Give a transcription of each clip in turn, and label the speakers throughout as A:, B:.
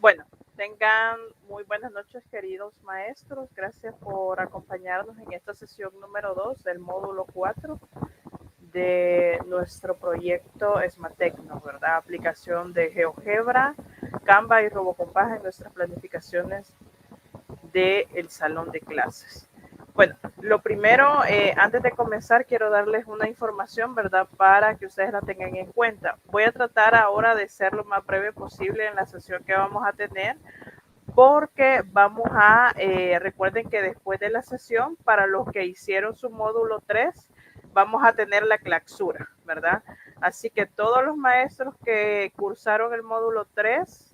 A: Bueno, tengan muy buenas noches, queridos maestros. Gracias por acompañarnos en esta sesión número 2 del módulo 4 de nuestro proyecto Esmatecno, ¿verdad? Aplicación de GeoGebra, Canva y RoboCompás en nuestras planificaciones del salón de clases. Bueno, lo primero, antes de comenzar, quiero darles una información, ¿verdad? Para que ustedes la tengan en cuenta. Voy a tratar ahora de ser lo más breve posible en la sesión que vamos a tener, porque recuerden que después de la sesión, para los que hicieron su módulo 3, vamos a tener la clausura, ¿verdad? Así que todos los maestros que cursaron el módulo 3,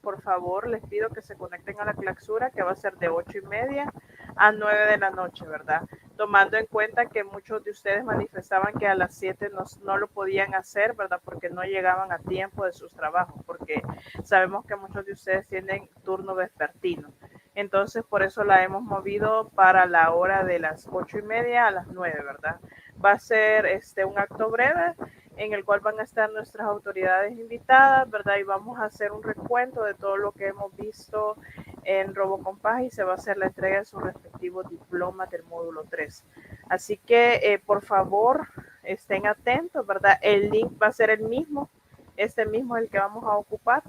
A: por favor, les pido que se conecten a la clausura, que va a ser de 8:30 a 9 de la noche, ¿verdad? Tomando en cuenta que muchos de ustedes manifestaban que a las 7 no lo podían hacer, ¿verdad? Porque no llegaban a tiempo de sus trabajos, porque sabemos que muchos de ustedes tienen turno vespertino. Entonces, por eso la hemos movido para la hora de las 8:30 a las 9, ¿verdad? Va a ser un acto breve en el cual van a estar nuestras autoridades invitadas, ¿verdad? Y vamos a hacer un recuento de todo lo que hemos visto en RoboCompás y se va a hacer la entrega de sus respectivos diplomas del módulo 3. Así que, por favor, estén atentos, ¿verdad? El link va a ser el mismo, este mismo es el que vamos a ocupar.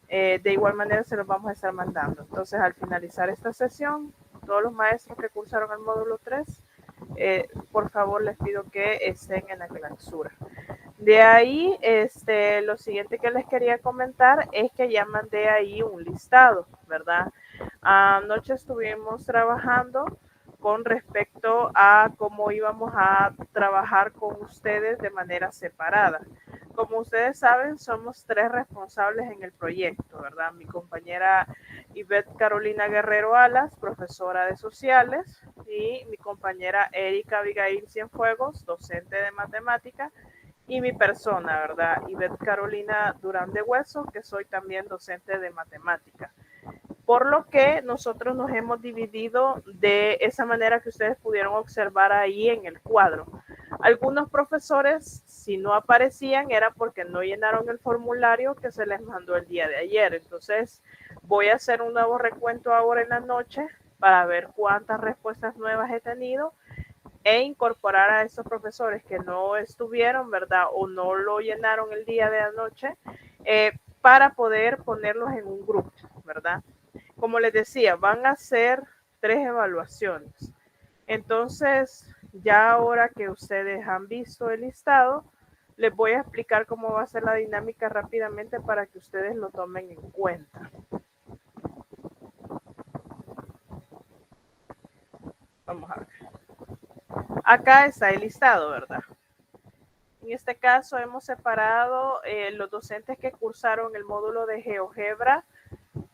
A: De igual manera se los vamos a estar mandando. Entonces, al finalizar esta sesión, todos los maestros que cursaron el módulo 3, por favor les pido que estén en la clausura. De ahí, lo siguiente que les quería comentar es que ya mandé ahí un listado, ¿verdad? Anoche estuvimos trabajando con respecto a cómo íbamos a trabajar con ustedes de manera separada. Como ustedes saben, somos 3 responsables en el proyecto, ¿verdad? Mi compañera Ivette Carolina Guerrero Alas, profesora de sociales, y mi compañera Erika Abigail Cienfuegos, docente de matemática, y mi persona, ¿verdad? Ivette Carolina Durán de Hueso, que soy también docente de matemática. Por lo que nosotros nos hemos dividido de esa manera que ustedes pudieron observar ahí en el cuadro. Algunos profesores, si no aparecían, era porque no llenaron el formulario que se les mandó el día de ayer. Entonces, voy a hacer un nuevo recuento ahora en la noche para ver cuántas respuestas nuevas he tenido e incorporar a esos profesores que no estuvieron, ¿verdad? O no lo llenaron el día de anoche, para poder ponerlos en un grupo, ¿verdad? Como les decía, van a ser 3 evaluaciones. Entonces, ya ahora que ustedes han visto el listado, les voy a explicar cómo va a ser la dinámica rápidamente para que ustedes lo tomen en cuenta. Vamos a ver. Acá está el listado, ¿verdad? En este caso hemos separado los docentes que cursaron el módulo de GeoGebra,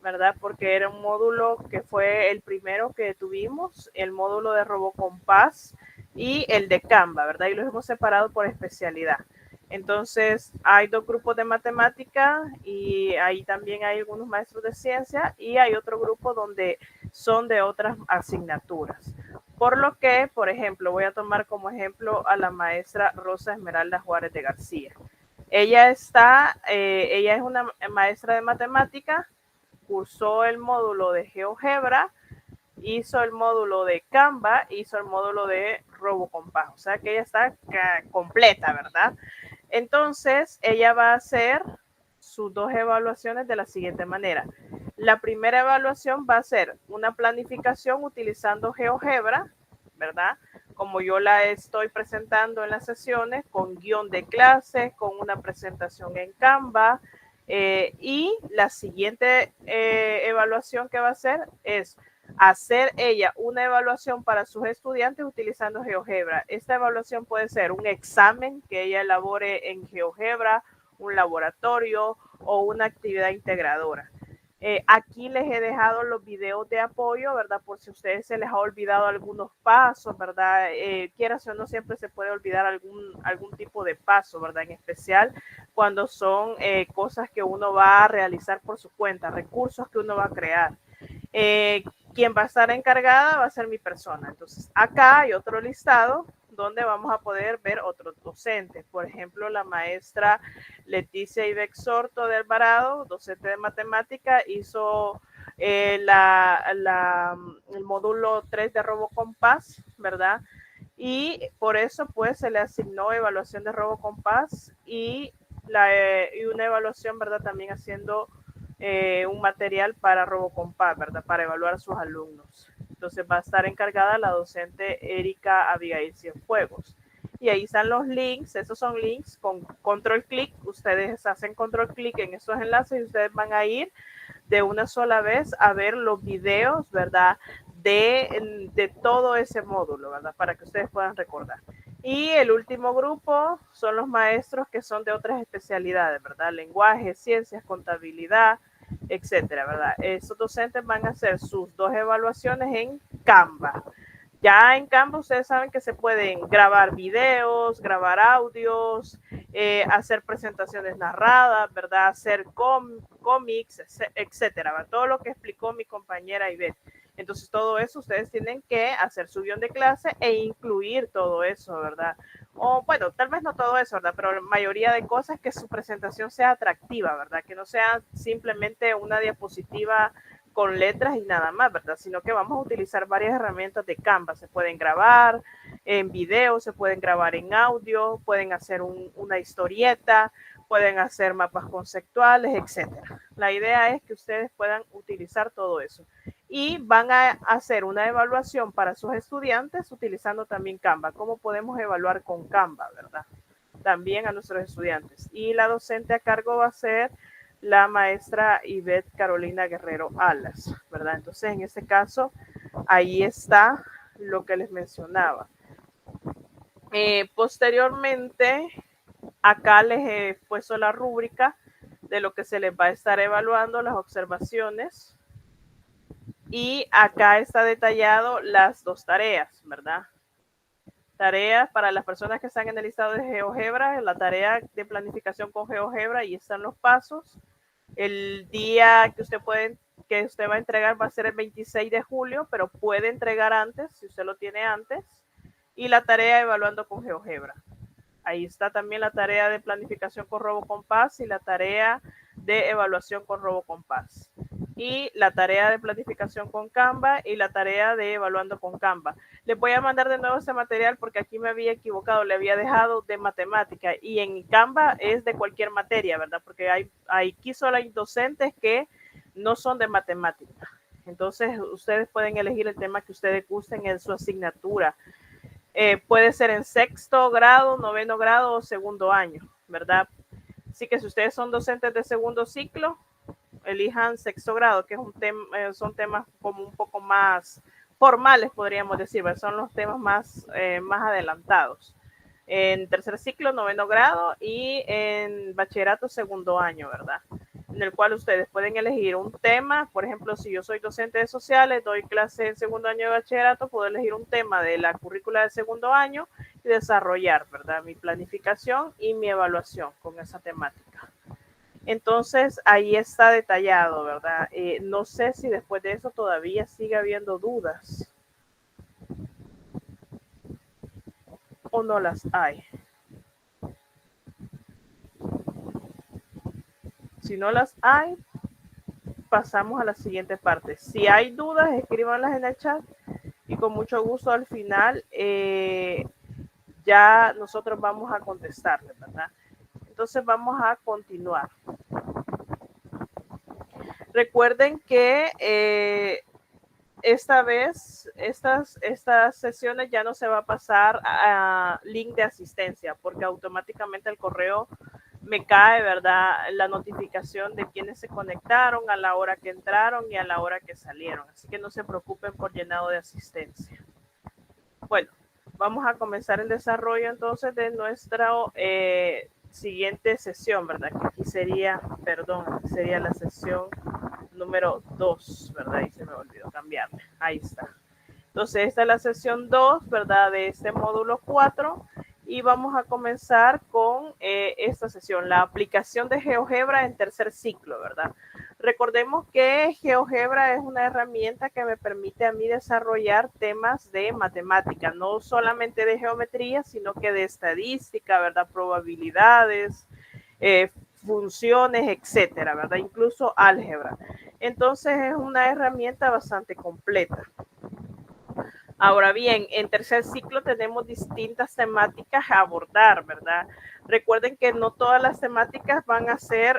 A: ¿verdad? Porque era un módulo que fue el primero que tuvimos, el módulo de RoboCompás y el de Canva, ¿verdad? Y los hemos separado por especialidad. Entonces, hay 2 grupos de matemática y ahí también hay algunos maestros de ciencia y hay otro grupo donde son de otras asignaturas. Por lo que, por ejemplo, voy a tomar como ejemplo a la maestra Rosa Esmeralda Juárez de García. Ella es una maestra de matemática, cursó el módulo de GeoGebra, hizo el módulo de Canva, hizo el módulo de RoboCompás. O sea que ella está completa, ¿verdad? Entonces, ella va a hacer sus 2 evaluaciones de la siguiente manera. La primera evaluación va a ser una planificación utilizando GeoGebra, ¿verdad? Como yo la estoy presentando en las sesiones, con guión de clase, con una presentación en Canva. Y la siguiente evaluación que va a hacer es hacer ella una evaluación para sus estudiantes utilizando GeoGebra. Esta evaluación puede ser un examen que ella elabore en GeoGebra, un laboratorio o una actividad integradora. Aquí les he dejado los videos de apoyo, ¿verdad? Por si a ustedes se les ha olvidado algunos pasos, ¿verdad? Quieras o no, siempre se puede olvidar algún tipo de paso, ¿verdad? En especial cuando son cosas que uno va a realizar por su cuenta, recursos que uno va a crear. Quien va a estar encargada va a ser mi persona. Entonces, acá hay otro listado donde vamos a poder ver otros docentes. Por ejemplo, la maestra Leticia Ibex Sorto de Alvarado, docente de matemática, hizo el módulo 3 de RoboCompás, ¿verdad? Y por eso pues se le asignó evaluación de RoboCompás y una evaluación, ¿verdad? También haciendo un material para RoboCompás, ¿verdad? Para evaluar a sus alumnos. Entonces va a estar encargada la docente Erika Abigail Cienfuegos. Y ahí están los links, esos son links con control clic, ustedes hacen control clic en esos enlaces y ustedes van a ir de una sola vez a ver los videos, ¿verdad? De todo ese módulo, ¿verdad? Para que ustedes puedan recordar. Y el último grupo son los maestros que son de otras especialidades, ¿verdad? Lenguaje, ciencias, contabilidad, etcétera, ¿verdad? Esos docentes van a hacer sus 2 evaluaciones en Canva. Ya en Canva ustedes saben que se pueden grabar videos, grabar audios, hacer presentaciones narradas, ¿verdad? Hacer cómics, etcétera, ¿verdad? Todo lo que explicó mi compañera Ivette. Entonces todo eso ustedes tienen que hacer su guión de clase e incluir todo eso, ¿verdad? O bueno, tal vez no todo eso, ¿verdad? Pero la mayoría de cosas que su presentación sea atractiva, ¿verdad? Que no sea simplemente una diapositiva con letras y nada más, ¿verdad? Sino que vamos a utilizar varias herramientas de Canva. Se pueden grabar en video, se pueden grabar en audio, pueden hacer una historieta, pueden hacer mapas conceptuales, etcétera. La idea es que ustedes puedan utilizar todo eso. Y van a hacer una evaluación para sus estudiantes utilizando también Canva. ¿Cómo podemos evaluar con Canva, verdad? También a nuestros estudiantes. Y la docente a cargo va a ser la maestra Ivette Carolina Guerrero Alas, ¿verdad? Entonces, en este caso, ahí está lo que les mencionaba. Posteriormente, acá les he puesto la rúbrica de lo que se les va a estar evaluando, las observaciones. Y acá está detallado las 2 tareas, ¿verdad? Tareas para las personas que están en el listado de GeoGebra, la tarea de planificación con GeoGebra, y están los pasos. El día que usted va a entregar va a ser el 26 de julio, pero puede entregar antes, si usted lo tiene antes. Y la tarea evaluando con GeoGebra. Ahí está también la tarea de planificación con RoboCompás y la tarea de evaluación con RoboCompás. Y la tarea de planificación con Canva y la tarea de evaluando con Canva. Les voy a mandar de nuevo ese material porque aquí me había equivocado, le había dejado de matemática y en Canva es de cualquier materia, ¿verdad? Porque aquí solo hay docentes que no son de matemática. Entonces, ustedes pueden elegir el tema que ustedes gusten en su asignatura. Puede ser en 6º grado, 9º grado o 2º año, ¿verdad? Así que si ustedes son docentes de 2º ciclo, elijan 6º grado, que es son temas como un poco más formales, podríamos decir, ¿verdad? Son los temas más adelantados. En 3er ciclo, 9º grado y en bachillerato 2º año, ¿verdad? En el cual ustedes pueden elegir un tema. Por ejemplo, si yo soy docente de sociales, doy clase en 2º año de bachillerato, puedo elegir un tema de la currícula de 2º año y desarrollar, ¿verdad? Mi planificación y mi evaluación con esa temática. Entonces, ahí está detallado, ¿verdad? No sé si después de eso todavía sigue habiendo dudas o no las hay. Si no las hay, pasamos a la siguiente parte. Si hay dudas, escríbanlas en el chat y con mucho gusto al final ya nosotros vamos a contestarles, ¿verdad? Entonces vamos a continuar. Recuerden que esta vez estas sesiones ya no se va a pasar a link de asistencia porque automáticamente el correo me cae, ¿verdad? La notificación de quienes se conectaron, a la hora que entraron y a la hora que salieron. Así que no se preocupen por llenado de asistencia. Bueno, vamos a comenzar el desarrollo entonces de nuestra siguiente sesión, ¿verdad? Que aquí sería, sería la sesión número 2, ¿verdad? Y se me olvidó cambiarle. Ahí está. Entonces, esta es la sesión 2, ¿verdad? De este módulo 4. Y vamos a comenzar con esta sesión, la aplicación de GeoGebra en 3er ciclo, ¿verdad? Recordemos que GeoGebra es una herramienta que me permite a mí desarrollar temas de matemática, no solamente de geometría, sino que de estadística, ¿verdad? Probabilidades, funciones, etcétera, ¿verdad? Incluso álgebra. Entonces es una herramienta bastante completa. Ahora bien, en tercer ciclo tenemos distintas temáticas a abordar, ¿verdad? Recuerden que no todas las temáticas van a ser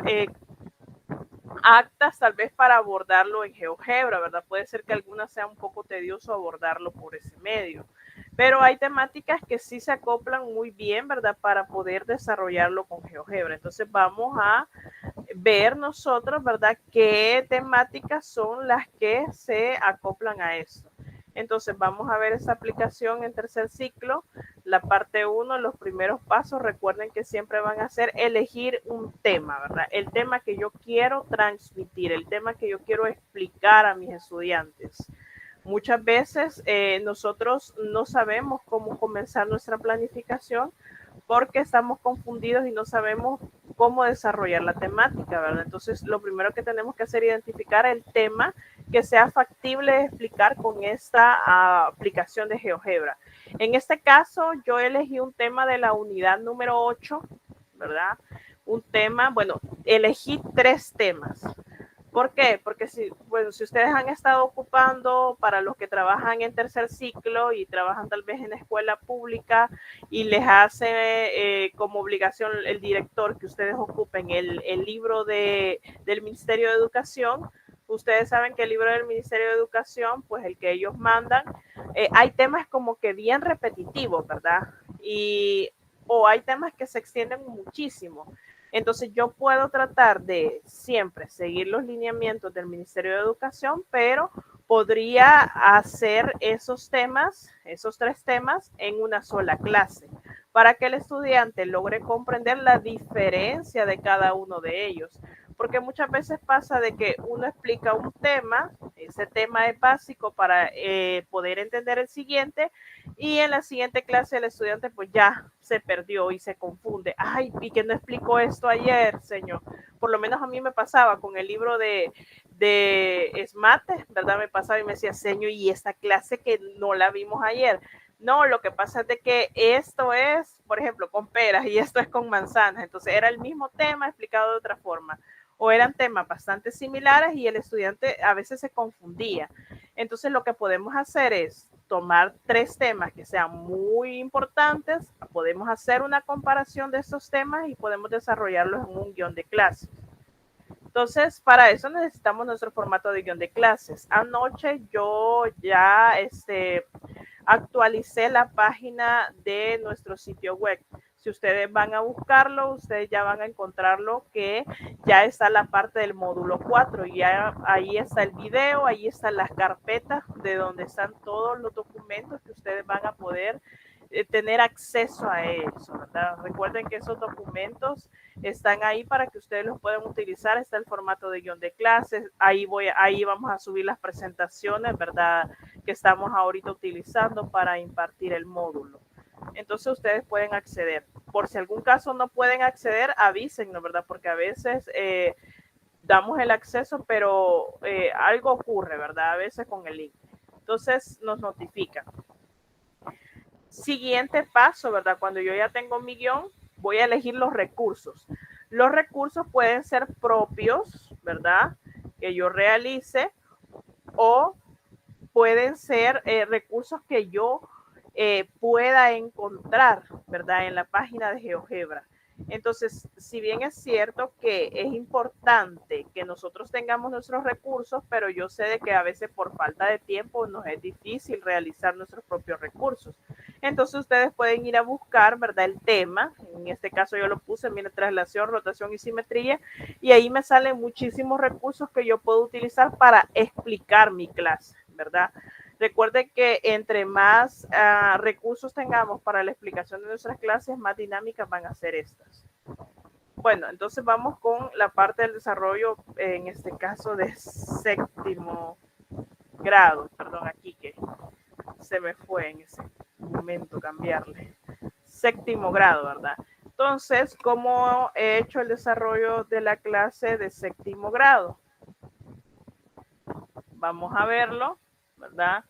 A: aptas tal vez para abordarlo en GeoGebra, ¿verdad? Puede ser que algunas sea un poco tedioso abordarlo por ese medio, pero hay temáticas que sí se acoplan muy bien, ¿verdad? Para poder desarrollarlo con GeoGebra. Entonces vamos a ver nosotros, ¿verdad? ¿Qué temáticas son las que se acoplan a esto? Entonces vamos a ver esa aplicación en tercer ciclo. La parte 1, los primeros pasos, recuerden que siempre van a ser elegir un tema, ¿verdad? El tema que yo quiero transmitir, el tema que yo quiero explicar a mis estudiantes. Muchas veces nosotros no sabemos cómo comenzar nuestra planificación porque estamos confundidos y no sabemos cómo desarrollar la temática, ¿verdad? Entonces, lo primero que tenemos que hacer es identificar el tema que sea factible de explicar con esta aplicación de GeoGebra. En este caso, yo elegí un tema de la unidad número 8, ¿verdad? Un tema, bueno, elegí 3 temas. ¿Por qué? Porque si ustedes han estado ocupando para los que trabajan en tercer ciclo y trabajan tal vez en escuela pública y les hace como obligación el director que ustedes ocupen el libro del Ministerio de Educación, ustedes saben que el libro del Ministerio de Educación, pues el que ellos mandan, hay temas como que bien repetitivos, ¿verdad? O hay temas que se extienden muchísimo. Entonces yo puedo tratar de siempre seguir los lineamientos del Ministerio de Educación, pero podría hacer esos temas, esos 3 temas en una sola clase, para que el estudiante logre comprender la diferencia de cada uno de ellos. Porque muchas veces pasa de que uno explica un tema, ese tema es básico para poder entender el siguiente, y en la siguiente clase el estudiante pues ya se perdió y se confunde. Ay, ¿y que no explicó esto ayer, señor? Por lo menos a mí me pasaba con el libro de Esmate, ¿verdad? Me pasaba y me decía, señor, ¿y esta clase que no la vimos ayer? No, lo que pasa es de que esto es, por ejemplo, con peras y esto es con manzanas. Entonces era el mismo tema explicado de otra forma. O eran temas bastante similares y el estudiante a veces se confundía. Entonces lo que podemos hacer es tomar 3 temas que sean muy importantes, podemos hacer una comparación de estos temas y podemos desarrollarlos en un guión de clase. Entonces, para eso necesitamos nuestro formato de guión de clases. Anoche yo ya actualicé la página de nuestro sitio web. Si ustedes van a buscarlo, ustedes ya van a encontrarlo que ya está la parte del módulo 4. Ya ahí está el video, ahí están las carpetas de donde están todos los documentos que ustedes van a poder tener acceso a eso, ¿verdad? Recuerden que esos documentos están ahí para que ustedes los puedan utilizar. Está el formato de guión de clases. Ahí vamos a subir las presentaciones, ¿verdad? Que estamos ahorita utilizando para impartir el módulo. Entonces ustedes pueden acceder. Por si algún caso no pueden acceder, avísennos, ¿verdad? Porque a veces damos el acceso, pero algo ocurre, ¿verdad? A veces con el link. Entonces nos notifican. Siguiente paso, ¿verdad? Cuando yo ya tengo mi guión, voy a elegir los recursos. Los recursos pueden ser propios, ¿verdad? Que yo realice, o pueden ser recursos que yo pueda encontrar, ¿verdad? En la página de GeoGebra. Entonces, si bien es cierto que es importante que nosotros tengamos nuestros recursos, pero yo sé de que a veces por falta de tiempo nos es difícil realizar nuestros propios recursos. Entonces ustedes pueden ir a buscar, ¿verdad? El tema, en este caso yo lo puse, mira, traslación, rotación y simetría, y ahí me salen muchísimos recursos que yo puedo utilizar para explicar mi clase, ¿verdad? Recuerden que entre más recursos tengamos para la explicación de nuestras clases, más dinámicas van a ser estas. Bueno, entonces vamos con la parte del desarrollo, en este caso de séptimo grado. Perdón, aquí que se me fue en ese momento cambiarle. Séptimo grado, ¿verdad? Entonces, ¿cómo he hecho el desarrollo de la clase de séptimo grado? vamos a verlo, ¿verdad?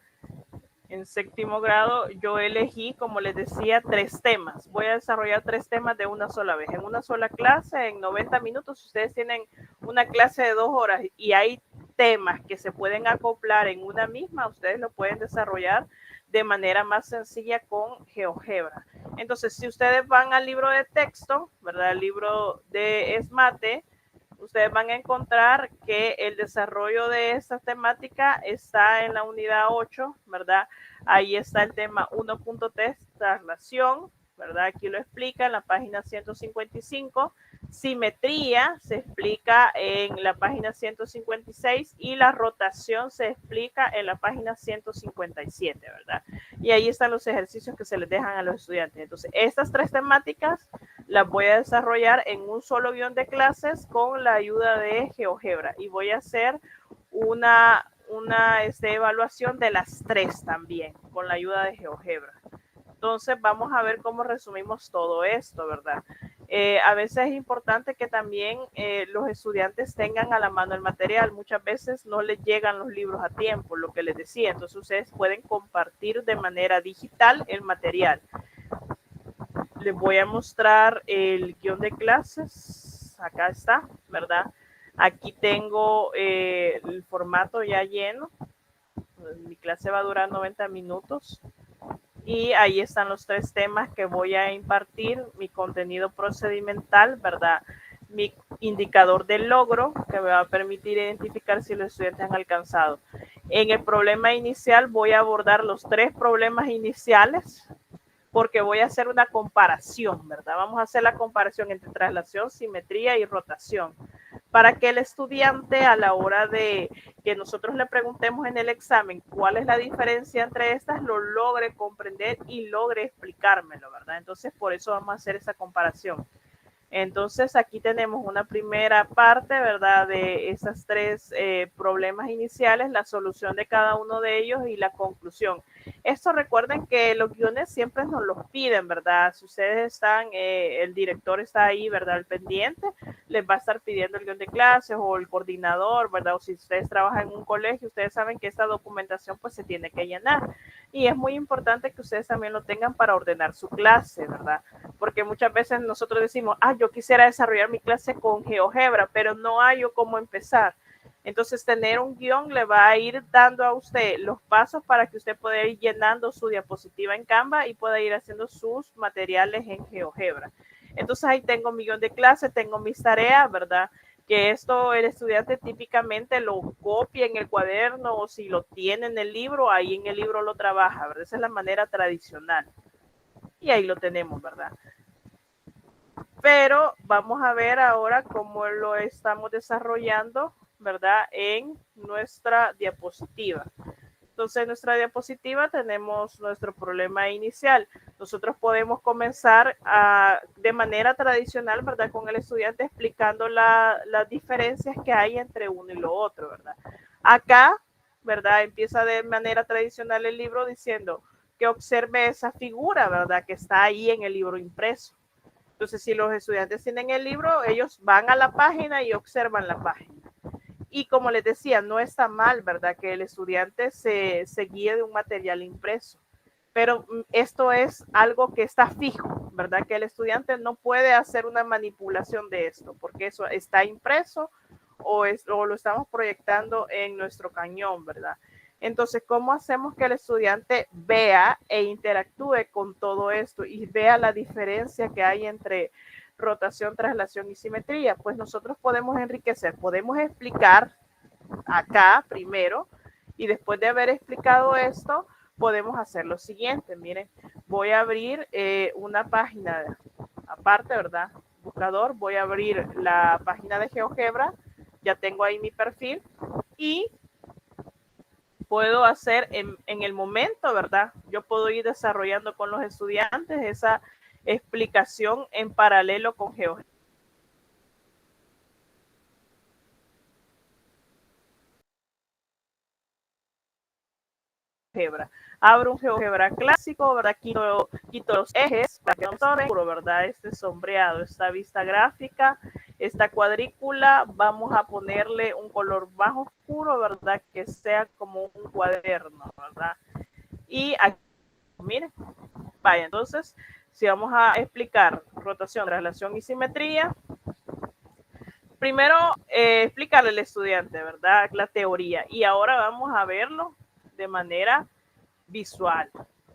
A: En séptimo grado yo elegí, como les decía, 3 temas. Voy a desarrollar 3 temas de una sola vez. En una sola clase, en 90 minutos, ustedes tienen una clase de 2 horas y hay temas que se pueden acoplar en una misma, ustedes lo pueden desarrollar de manera más sencilla con GeoGebra. Entonces, si ustedes van al libro de texto, ¿verdad? El libro de ESMATE, ustedes van a encontrar que el desarrollo de esta temática está en la unidad 8, ¿verdad? Ahí está el tema 1.3, traslación, ¿verdad? Aquí lo explica en la página 155. Simetría se explica en la página 156 y la rotación se explica en la página 157, ¿verdad? Y ahí están los ejercicios que se les dejan a los estudiantes. Entonces, estas 3 temáticas las voy a desarrollar en un solo guión de clases con la ayuda de GeoGebra y voy a hacer una evaluación de las 3 también con la ayuda de GeoGebra. Entonces vamos a ver cómo resumimos todo esto, ¿verdad? A veces es importante que también los estudiantes tengan a la mano el material. Muchas veces no les llegan los libros a tiempo, lo que les decía. Entonces ustedes pueden compartir de manera digital el material. Les voy a mostrar el guión de clases. Acá está, ¿verdad? Aquí tengo el formato ya lleno. Mi clase va a durar 90 minutos. Y ahí están los 3 temas que voy a impartir, mi contenido procedimental, ¿verdad? Mi indicador del logro, que me va a permitir identificar si los estudiantes han alcanzado. En el problema inicial voy a abordar los 3 problemas iniciales, porque voy a hacer una comparación, ¿verdad? Vamos a hacer la comparación entre traslación, simetría y rotación, para que el estudiante a la hora de que nosotros le preguntemos en el examen cuál es la diferencia entre estas, lo logre comprender y logre explicármelo, ¿verdad? Entonces, por eso vamos a hacer esa comparación. Entonces, aquí tenemos una primera parte, ¿verdad? De esas 3 problemas iniciales, la solución de cada uno de ellos y la conclusión. Esto recuerden que los guiones siempre nos los piden, ¿verdad? Si ustedes están, el director está ahí, ¿verdad? Al pendiente, les va a estar pidiendo el guión de clases o el coordinador, ¿verdad? O si ustedes trabajan en un colegio, ustedes saben que esta documentación pues se tiene que llenar. Y es muy importante que ustedes también lo tengan para ordenar su clase, ¿verdad? Porque muchas veces nosotros decimos, yo quisiera desarrollar mi clase con GeoGebra, pero no hay cómo empezar. Entonces, tener un guión le va a ir dando a usted los pasos para que usted pueda ir llenando su diapositiva en Canva y pueda ir haciendo sus materiales en GeoGebra. Entonces, ahí tengo mi guión de clase, tengo mis tareas, ¿verdad? Que esto el estudiante típicamente lo copia en el cuaderno o si lo tiene en el libro, ahí en el libro lo trabaja, ¿verdad? Esa es la manera tradicional. Y ahí lo tenemos, ¿verdad? Pero vamos a ver ahora cómo lo estamos desarrollando, ¿verdad? En nuestra diapositiva. Entonces, en nuestra diapositiva tenemos nuestro problema inicial. Nosotros podemos comenzar de manera tradicional, ¿verdad? Con el estudiante explicando las diferencias que hay entre uno y lo otro, ¿verdad? Acá, ¿verdad? Empieza de manera tradicional el libro diciendo que observe esa figura, ¿verdad? Que está ahí en el libro impreso. Entonces, si los estudiantes tienen el libro, ellos van a la página y observan la página. Y como les decía, no está mal, ¿verdad? Que el estudiante se guíe de un material impreso. Pero esto es algo que está fijo, ¿verdad? Que el estudiante no puede hacer una manipulación de esto, porque eso está impreso o lo estamos proyectando en nuestro cañón, ¿verdad? Entonces, ¿cómo hacemos que el estudiante vea e interactúe con todo esto y vea la diferencia que hay entre rotación, traslación y simetría? Pues nosotros podemos enriquecer, podemos explicar acá primero y después de haber explicado esto, podemos hacer lo siguiente. Miren, voy a abrir una página aparte, ¿verdad? Buscador, voy a abrir la página de GeoGebra, ya tengo ahí mi perfil y puedo hacer en el momento, ¿verdad? Yo puedo ir desarrollando con los estudiantes esa explicación en paralelo con GeoGebra. Abro un GeoGebra clásico, ¿verdad? Quito los ejes para que no sobre, ¿verdad? Este sombreado, esta vista gráfica Esta cuadrícula vamos a ponerle un color más oscuro, ¿verdad? Que sea como un cuaderno, ¿verdad? Y aquí, miren, vaya, entonces, si vamos a explicar rotación, traslación y simetría, primero explicarle al estudiante, ¿verdad? La teoría. Y ahora vamos a verlo de manera visual,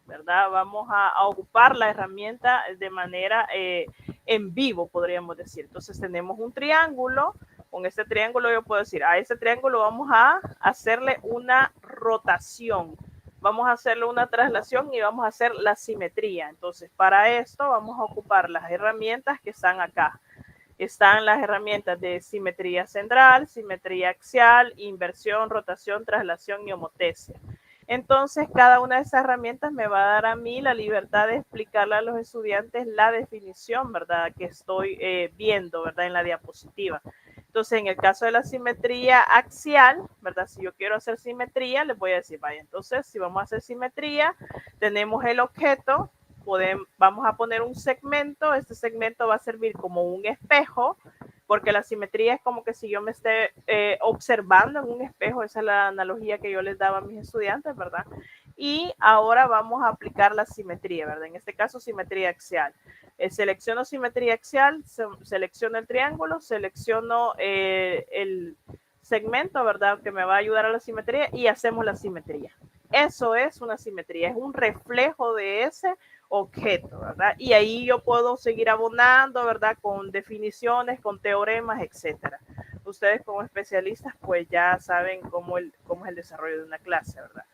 A: ¿verdad? Vamos a ocupar la herramienta de manera en vivo, podríamos decir. Entonces tenemos un triángulo. Con este triángulo yo puedo decir, a ese triángulo vamos a hacerle una rotación. Vamos a hacerle una traslación y vamos a hacer la simetría. Entonces, para esto vamos a ocupar las herramientas que están acá. Están las herramientas de simetría central, simetría axial, inversión, rotación, traslación y homotesia. Entonces, cada una de esas herramientas me va a dar a mí la libertad de explicarle a los estudiantes la definición, ¿verdad? Que estoy viendo, ¿verdad? En la diapositiva. Entonces, en el caso de la simetría axial, ¿verdad? Si yo quiero hacer simetría, les voy a decir, vaya, entonces, si vamos a hacer simetría, tenemos el objeto, vamos a poner un segmento, este segmento va a servir como un espejo, porque la simetría es como que si yo me esté observando en un espejo, esa es la analogía que yo les daba a mis estudiantes, ¿verdad? Y ahora vamos a aplicar la simetría, ¿verdad? En este caso, simetría axial. Selecciono simetría axial, selecciono el triángulo, selecciono el segmento, ¿verdad? Que me va a ayudar a la simetría y hacemos la simetría. Eso es una simetría, es un reflejo de ese objeto, ¿verdad? Y ahí yo puedo seguir abonando, ¿verdad? Con definiciones, con teoremas, etcétera. Ustedes como especialistas pues ya saben cómo es el desarrollo de una clase, ¿verdad?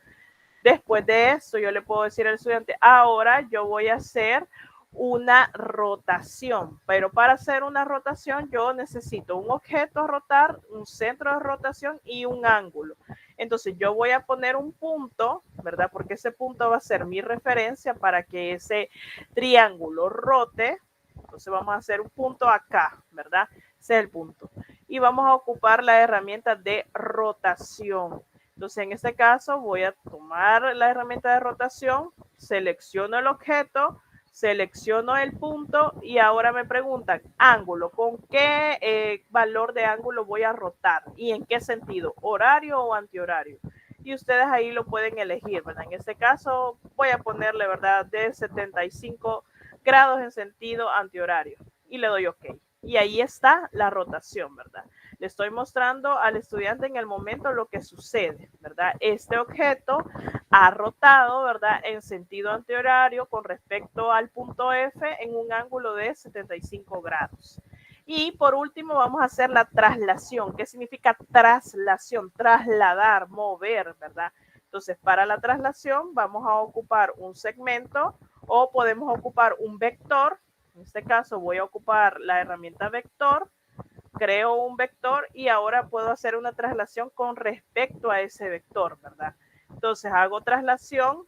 A: Después de esto yo le puedo decir al estudiante, ahora yo voy a hacer una rotación, pero para hacer una rotación yo necesito un objeto a rotar, un centro de rotación y un ángulo. Entonces yo voy a poner un punto, ¿verdad? Porque ese punto va a ser mi referencia para que ese triángulo rote. Entonces vamos a hacer un punto acá, ¿verdad? Ese es el punto. Y vamos a ocupar la herramienta de rotación. Entonces en este caso voy a tomar la herramienta de rotación, selecciono el objeto, selecciono el punto y ahora me preguntan, ángulo, ¿con qué valor de ángulo voy a rotar? ¿Y en qué sentido? ¿Horario o antihorario? Y ustedes ahí lo pueden elegir, ¿verdad? En este caso voy a ponerle, ¿verdad? De 75 grados en sentido antihorario y le doy OK. Y ahí está la rotación, ¿verdad? Le estoy mostrando al estudiante en el momento lo que sucede, ¿verdad? Este objeto ha rotado, ¿verdad? En sentido antihorario con respecto al punto F en un ángulo de 75 grados. Y por último vamos a hacer la traslación. ¿Qué significa traslación? Trasladar, mover, ¿verdad? Entonces, para la traslación vamos a ocupar un segmento o podemos ocupar un vector. En este caso voy a ocupar la herramienta vector, creo un vector y ahora puedo hacer una traslación con respecto a ese vector, ¿verdad? Entonces hago traslación,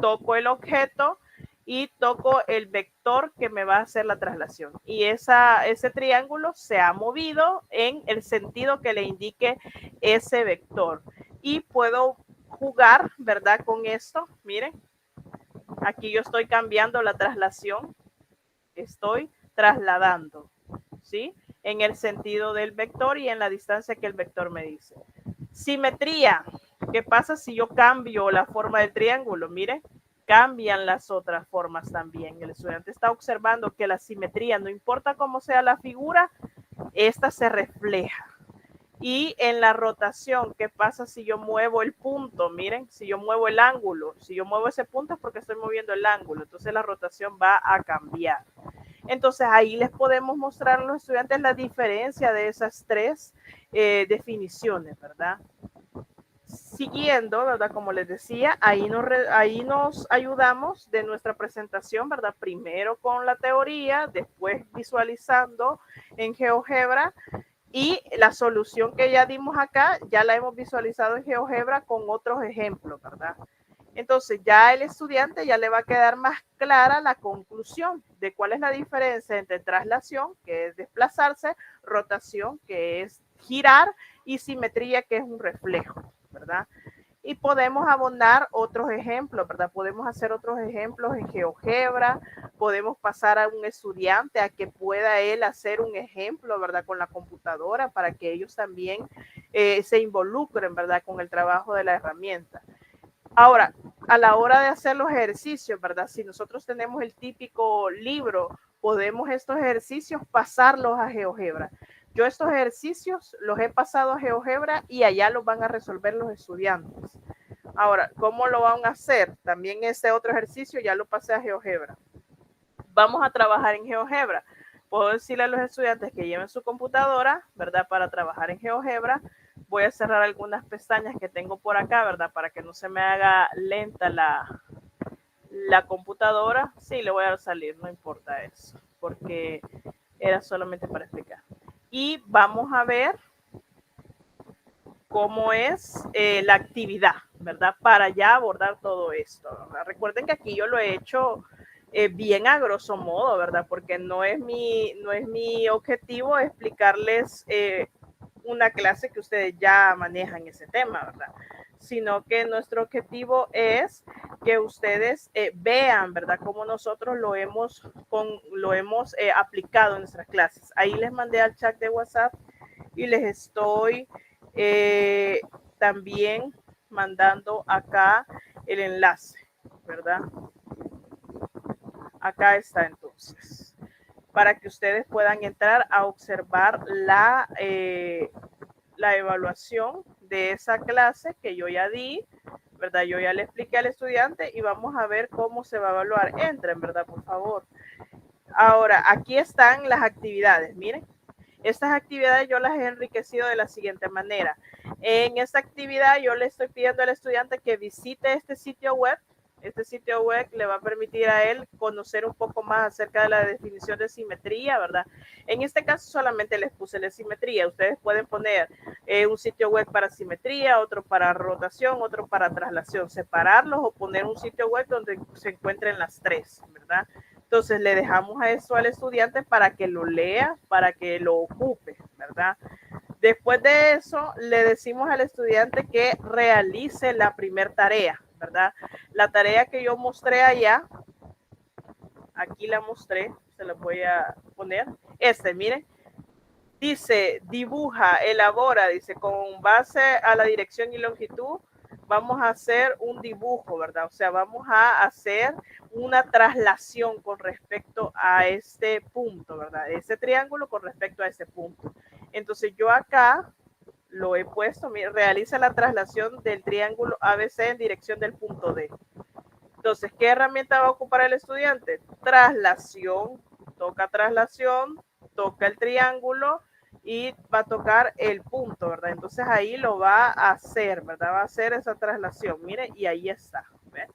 A: toco el objeto y toco el vector que me va a hacer la traslación. Y ese triángulo se ha movido en el sentido que le indique ese vector. Y puedo jugar, ¿verdad? Con esto, miren, aquí yo estoy cambiando la traslación, estoy trasladando, ¿sí? En el sentido del vector y en la distancia que el vector me dice. Simetría. ¿Qué pasa si yo cambio la forma del triángulo? Miren, cambian las otras formas también. El estudiante está observando que la simetría, no importa cómo sea la figura, esta se refleja. Y en la rotación, ¿qué pasa si yo muevo el punto? Miren, si yo muevo el ángulo, si yo muevo ese punto es porque estoy moviendo el ángulo, entonces la rotación va a cambiar. Entonces ahí les podemos mostrar a los estudiantes la diferencia de esas tres definiciones, ¿verdad? Siguiendo, ¿verdad? Como les decía, ahí nos ayudamos de nuestra presentación, ¿verdad? Primero con la teoría, después visualizando en GeoGebra y la solución que ya dimos acá, ya la hemos visualizado en GeoGebra con otros ejemplos, ¿verdad? Entonces ya el estudiante ya le va a quedar más clara la conclusión de cuál es la diferencia entre traslación, que es desplazarse, rotación, que es girar, y simetría, que es un reflejo, ¿verdad? y podemos abonar otros ejemplos, ¿verdad? Podemos hacer otros ejemplos en GeoGebra, podemos pasar a un estudiante a que pueda él hacer un ejemplo, ¿verdad? Con la computadora para que ellos también se involucren, ¿verdad? Con el trabajo de la herramienta. Ahora, a la hora de hacer los ejercicios, ¿verdad? Si nosotros tenemos el típico libro, podemos estos ejercicios pasarlos a GeoGebra. Yo estos ejercicios los he pasado a GeoGebra y allá los van a resolver los estudiantes. Ahora, ¿cómo lo van a hacer? También este otro ejercicio ya lo pasé a GeoGebra. Vamos a trabajar en GeoGebra. Puedo decirle a los estudiantes que lleven su computadora, ¿verdad? Para trabajar en GeoGebra. Voy a cerrar algunas pestañas que tengo por acá, ¿verdad? Para que no se me haga lenta la computadora. Sí, le voy a salir, no importa eso, porque era solamente para explicar. Y vamos a ver cómo es la actividad, ¿verdad? Para ya abordar todo esto, ¿verdad? Recuerden que aquí yo lo he hecho bien a grosso modo, ¿verdad? Porque no es mi objetivo explicarles una clase que ustedes ya manejan ese tema, ¿verdad? Sino que nuestro objetivo es que ustedes vean, ¿verdad? Cómo nosotros lo hemos aplicado en nuestras clases. Ahí les mandé al chat de WhatsApp y les estoy eh, también mandando acá el enlace, ¿verdad? Acá está entonces, para que ustedes puedan entrar a observar la evaluación de esa clase que yo ya di, ¿verdad? Yo ya le expliqué al estudiante y vamos a ver cómo se va a evaluar. Entren, ¿verdad? Por favor. Ahora, aquí están las actividades, miren. Estas actividades yo las he enriquecido de la siguiente manera. En esta actividad yo le estoy pidiendo al estudiante que visite este sitio web. Este sitio web le va a permitir a él conocer un poco más acerca de la definición de simetría, ¿verdad? En este caso solamente les puse la simetría. Ustedes pueden poner un sitio web para simetría, otro para rotación, otro para traslación, separarlos o poner un sitio web donde se encuentren las tres, ¿verdad? Entonces le dejamos a eso al estudiante para que lo lea, para que lo ocupe, ¿verdad? Después de eso, le decimos al estudiante que realice la primera tarea, ¿verdad? La tarea que yo mostré allá, aquí la mostré, se la voy a poner. Miren, dice, dibuja, elabora, dice, con base a la dirección y longitud, vamos a hacer un dibujo, ¿verdad? O sea, vamos a hacer una traslación con respecto a este punto, ¿verdad? Ese triángulo con respecto a ese punto. Entonces yo acá lo he puesto, realiza la traslación del triángulo ABC en dirección del punto D. Entonces, ¿qué herramienta va a ocupar el estudiante? Traslación, toca el triángulo y va a tocar el punto, ¿verdad? Entonces ahí lo va a hacer, ¿verdad? Va a hacer esa traslación, miren, y ahí está, ¿ven?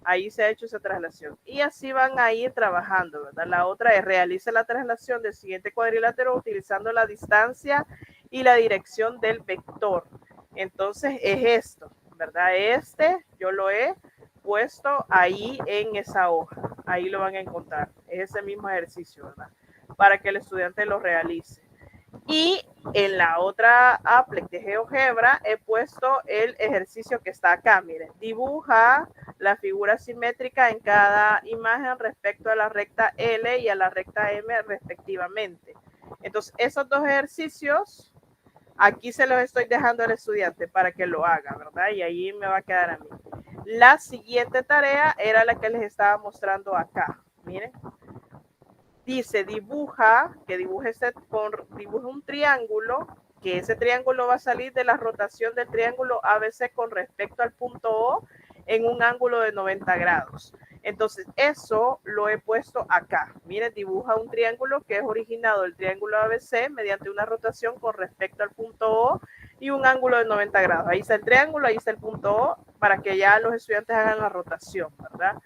A: Ahí se ha hecho esa traslación. Y así van a ir trabajando, ¿verdad? La otra es realiza la traslación del siguiente cuadrilátero utilizando la distancia y la dirección del vector. Entonces es esto, ¿verdad? Yo lo he puesto ahí en esa hoja. Ahí lo van a encontrar. Es ese mismo ejercicio, ¿verdad? Para que el estudiante lo realice. Y en la otra applet de GeoGebra he puesto el ejercicio que está acá. Miren, dibuja la figura simétrica en cada imagen respecto a la recta L y a la recta M respectivamente. Entonces, esos dos ejercicios, aquí se los estoy dejando al estudiante para que lo haga, ¿verdad? Y ahí me va a quedar a mí. La siguiente tarea era la que les estaba mostrando acá. Miren. Dice, dibuja un triángulo, que ese triángulo va a salir de la rotación del triángulo ABC con respecto al punto O en un ángulo de 90 grados. Entonces, eso lo he puesto acá. Miren, dibuja un triángulo que es originado del triángulo ABC mediante una rotación con respecto al punto O y un ángulo de 90 grados. Ahí está el triángulo, ahí está el punto O, para que ya los estudiantes hagan la rotación, ¿verdad?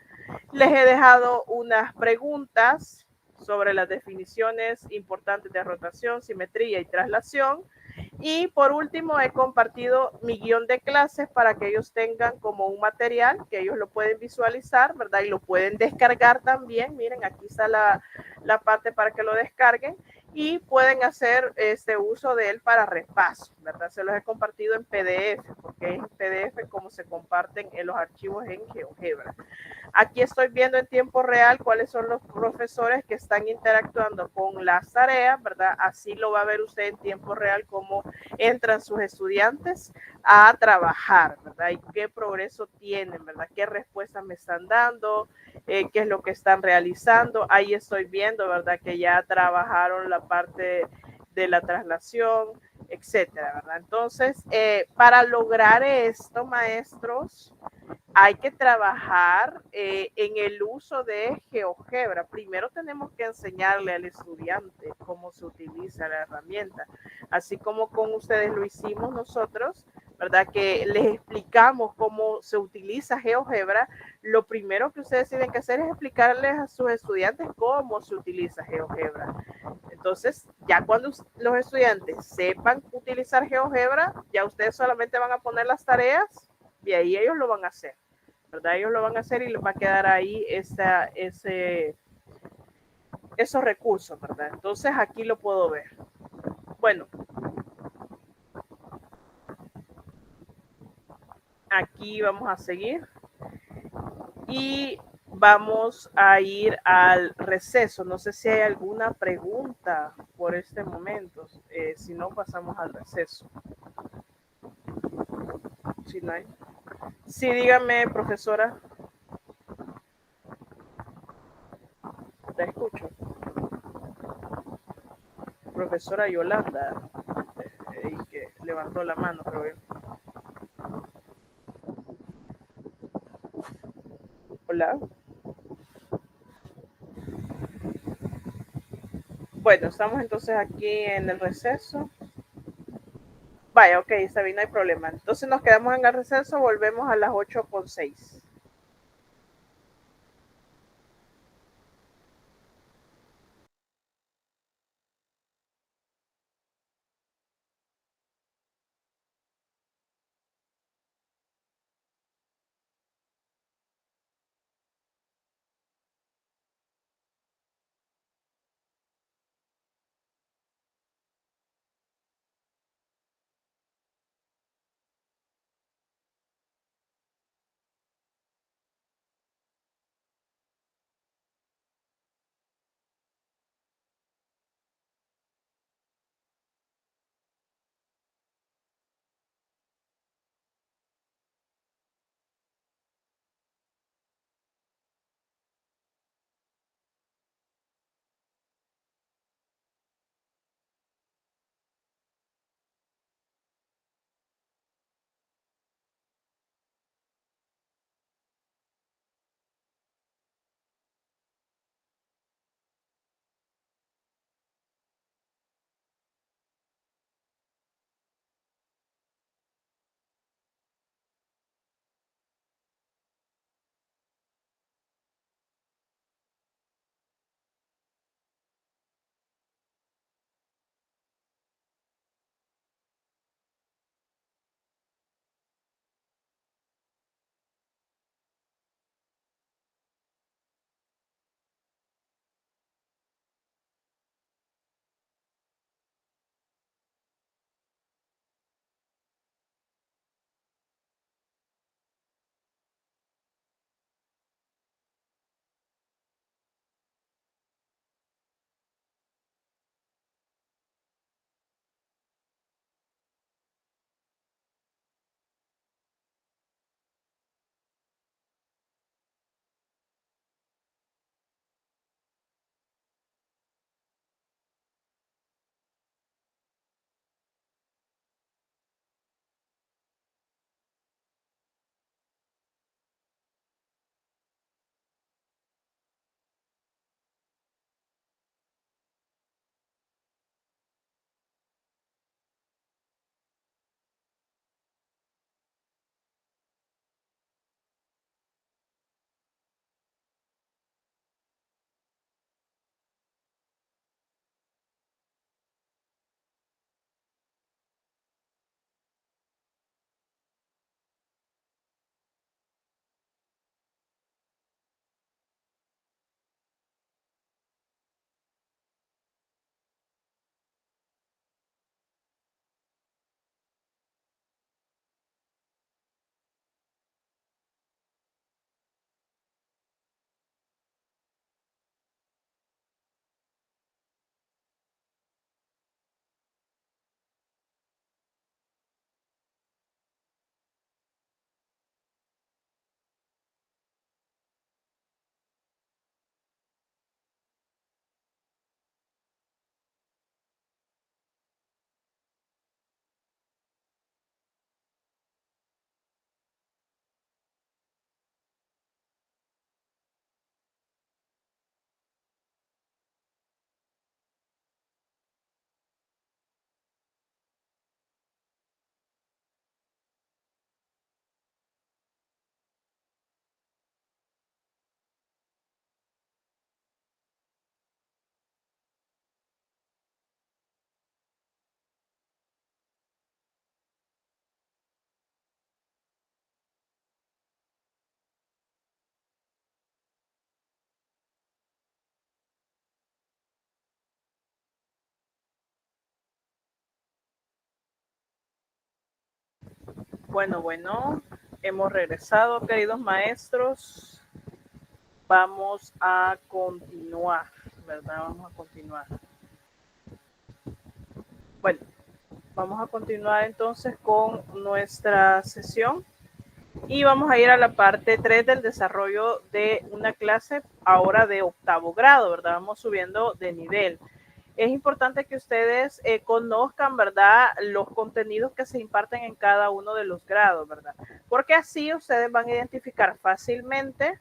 A: Les he dejado unas preguntas sobre las definiciones importantes de rotación, simetría y traslación. Y por último, he compartido mi guión de clases para que ellos tengan como un material que ellos lo pueden visualizar, ¿verdad? Y lo pueden descargar también. Miren, aquí está la parte para que lo descarguen. y pueden hacer este uso de él para repaso, ¿verdad? Se los he compartido en PDF, porque es en PDF como se comparten en los archivos en GeoGebra. Aquí estoy viendo en tiempo real cuáles son los profesores que están interactuando con las tareas, ¿verdad? Así lo va a ver usted en tiempo real cómo entran sus estudiantes a trabajar, ¿verdad? Y qué progreso tienen, ¿verdad? Qué respuestas me están dando, qué es lo que están realizando. Ahí estoy viendo, ¿verdad? Que ya trabajaron la parte de la traslación, etcétera, ¿verdad? Entonces, para lograr esto, maestros, hay que trabajar en el uso de GeoGebra. Primero tenemos que enseñarle al estudiante cómo se utiliza la herramienta, así como con ustedes lo hicimos nosotros, ¿verdad? Que les explicamos cómo se utiliza GeoGebra. Lo primero que ustedes tienen que hacer es explicarles a sus estudiantes cómo se utiliza GeoGebra. Entonces, ya cuando los estudiantes sepan utilizar GeoGebra, ya ustedes solamente van a poner las tareas y ahí ellos lo van a hacer. ¿Verdad? Ellos lo van a hacer y les va a quedar ahí esos recursos, ¿verdad? Entonces aquí lo puedo ver. Bueno, aquí vamos a seguir y vamos a ir al receso. No sé si hay alguna pregunta por este momento. Si no, pasamos al receso. Si no hay. Sí, dígame, profesora. Te escucho. Profesora Yolanda, que levantó la mano, creo yo. Hola. Bueno, estamos entonces aquí en el receso. Vaya, ok, está bien, no hay problema. Entonces nos quedamos en el receso, volvemos a las 8:06. Bueno, hemos regresado, queridos maestros. Vamos a continuar, ¿verdad? Vamos a continuar. Bueno, vamos a continuar entonces con nuestra sesión y vamos a ir a la parte 3 del desarrollo de una clase ahora de octavo grado, ¿verdad? Vamos subiendo de nivel. Es importante que ustedes conozcan, ¿verdad?, los contenidos que se imparten en cada uno de los grados, ¿verdad? Porque así ustedes van a identificar fácilmente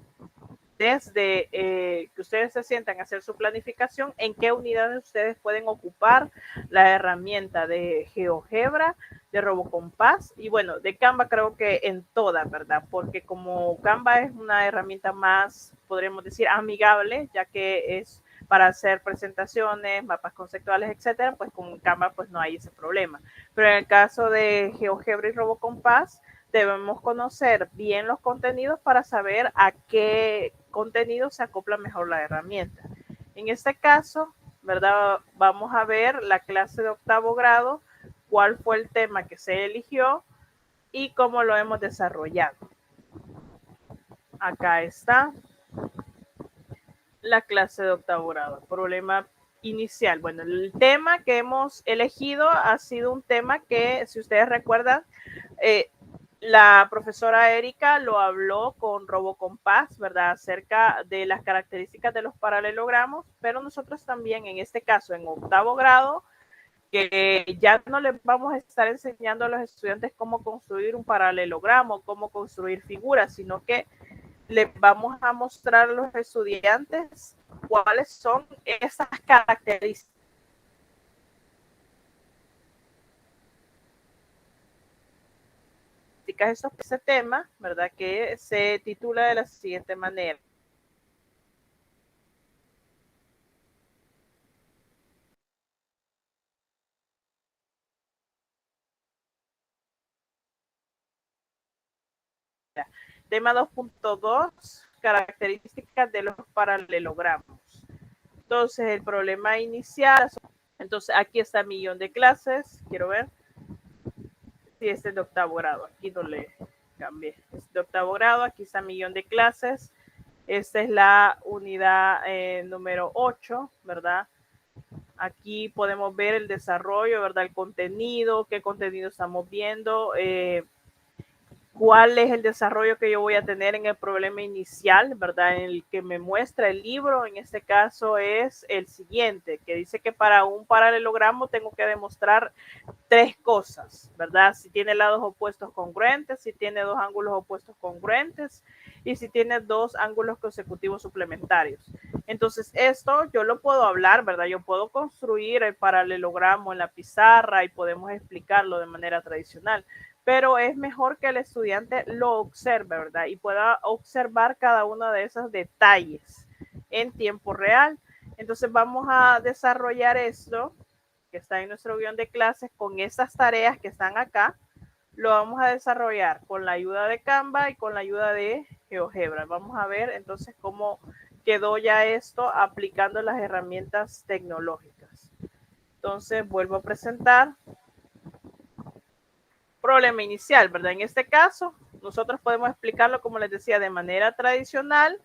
A: desde que ustedes se sientan a hacer su planificación, en qué unidades ustedes pueden ocupar la herramienta de GeoGebra, de RoboCompass y bueno, de Canva creo que en todas, ¿verdad? Porque como Canva es una herramienta más, podríamos decir, amigable, ya que es para hacer presentaciones, mapas conceptuales, etcétera, pues con Canva pues no hay ese problema. Pero en el caso de GeoGebra y RoboCompass, debemos conocer bien los contenidos para saber a qué contenido se acopla mejor la herramienta. En este caso, ¿verdad? Vamos a ver la clase de octavo grado, cuál fue el tema que se eligió y cómo lo hemos desarrollado. Acá está la clase de octavo grado. Problema inicial. Bueno, el tema que hemos elegido ha sido un tema que, si ustedes recuerdan, la profesora Erika lo habló con RoboCompass, ¿verdad? Acerca de las características de los paralelogramos, pero nosotros también en este caso, en octavo grado, que ya no les vamos a estar enseñando a los estudiantes cómo construir un paralelogramo, cómo construir figuras, sino que les vamos a mostrar a los estudiantes cuáles son esas características. Ese tema, ¿verdad? Que se titula de la siguiente manera. Tema 2.2, características de los paralelogramos. Entonces, el problema inicial, entonces aquí está mi guión de clases, quiero ver si este es de octavo grado, aquí no le cambié, es de octavo grado, aquí está mi guión de clases, esta es la unidad número 8, ¿verdad? Aquí podemos ver el desarrollo, ¿verdad? El contenido, qué contenido estamos viendo, cuál es el desarrollo que yo voy a tener en el problema inicial, ¿verdad? En el que me muestra el libro, en este caso es el siguiente, que dice que para un paralelogramo tengo que demostrar tres cosas, ¿verdad? Si tiene lados opuestos congruentes, si tiene dos ángulos opuestos congruentes y si tiene dos ángulos consecutivos suplementarios. Entonces, esto yo lo puedo hablar, ¿verdad? Yo puedo construir el paralelogramo en la pizarra y podemos explicarlo de manera tradicional, pero es mejor que el estudiante lo observe, ¿verdad? Y pueda observar cada uno de esos detalles en tiempo real. Entonces, vamos a desarrollar esto que está en nuestro guión de clases con estas tareas que están acá. Lo vamos a desarrollar con la ayuda de Canva y con la ayuda de GeoGebra. Vamos a ver entonces cómo quedó ya esto aplicando las herramientas tecnológicas. Entonces vuelvo a presentar problema inicial, ¿verdad? En este caso, nosotros podemos explicarlo, como les decía, de manera tradicional,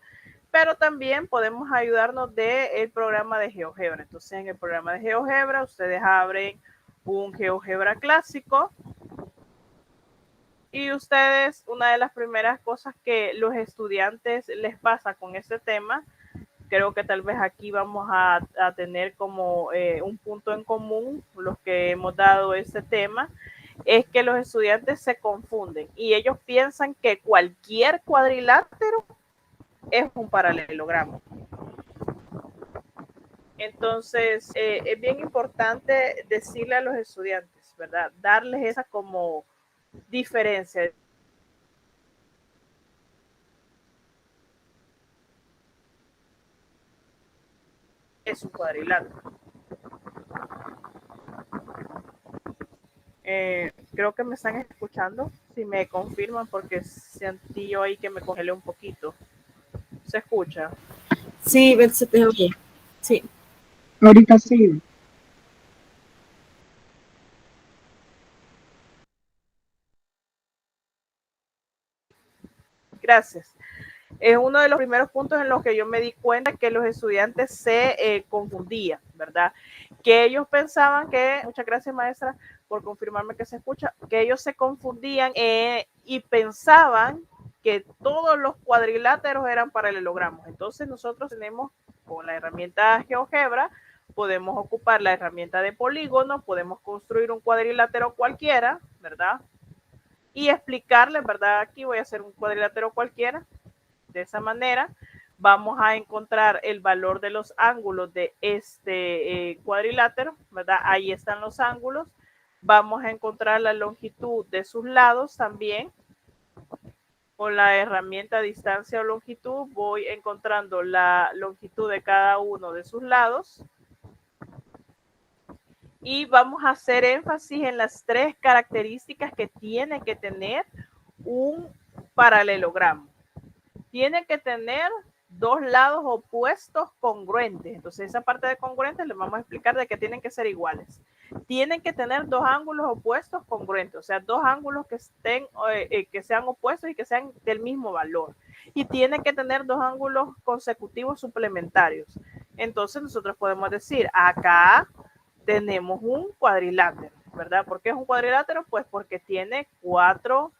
A: pero también podemos ayudarnos del programa de GeoGebra. Entonces, en el programa de GeoGebra, ustedes abren un GeoGebra clásico y ustedes, una de las primeras cosas que los estudiantes les pasa con este tema, creo que tal vez aquí vamos a tener como un punto en común, los que hemos dado este tema, es que los estudiantes se confunden y ellos piensan que cualquier cuadrilátero es un paralelogramo. Entonces, es bien importante decirle a los estudiantes, ¿verdad? Darles esa como diferencia. Es un cuadrilátero. Creo que me están escuchando. Si me confirman, porque sentí yo ahí que me congelé un poquito. ¿Se escucha?
B: Sí, Beth, se te oye. Sí.
C: Ahorita sí.
A: Gracias. Es uno de los primeros puntos en los que yo me di cuenta que los estudiantes se confundían, ¿verdad? Que ellos pensaban que, muchas gracias maestra por confirmarme que se escucha, que ellos se confundían y pensaban que todos los cuadriláteros eran paralelogramos. Entonces nosotros tenemos con la herramienta GeoGebra, podemos ocupar la herramienta de polígono, podemos construir un cuadrilátero cualquiera, ¿verdad? Y explicarles, ¿verdad? Aquí voy a hacer un cuadrilátero cualquiera. De esa manera vamos a encontrar el valor de los ángulos de este cuadrilátero, ¿verdad? Ahí están los ángulos. Vamos a encontrar la longitud de sus lados también. Con la herramienta distancia o longitud voy encontrando la longitud de cada uno de sus lados. Y vamos a hacer énfasis en las 3 características que tiene que tener un paralelogramo. Tiene que tener 2 lados opuestos congruentes. Entonces, esa parte de congruentes les vamos a explicar de que tienen que ser iguales. Tienen que tener 2 ángulos opuestos congruentes, o sea, 2 ángulos que estén, que sean opuestos y que sean del mismo valor. Y tienen que tener 2 ángulos consecutivos suplementarios. Entonces, nosotros podemos decir, acá tenemos un cuadrilátero, ¿verdad? ¿Por qué es un cuadrilátero? Pues porque tiene 4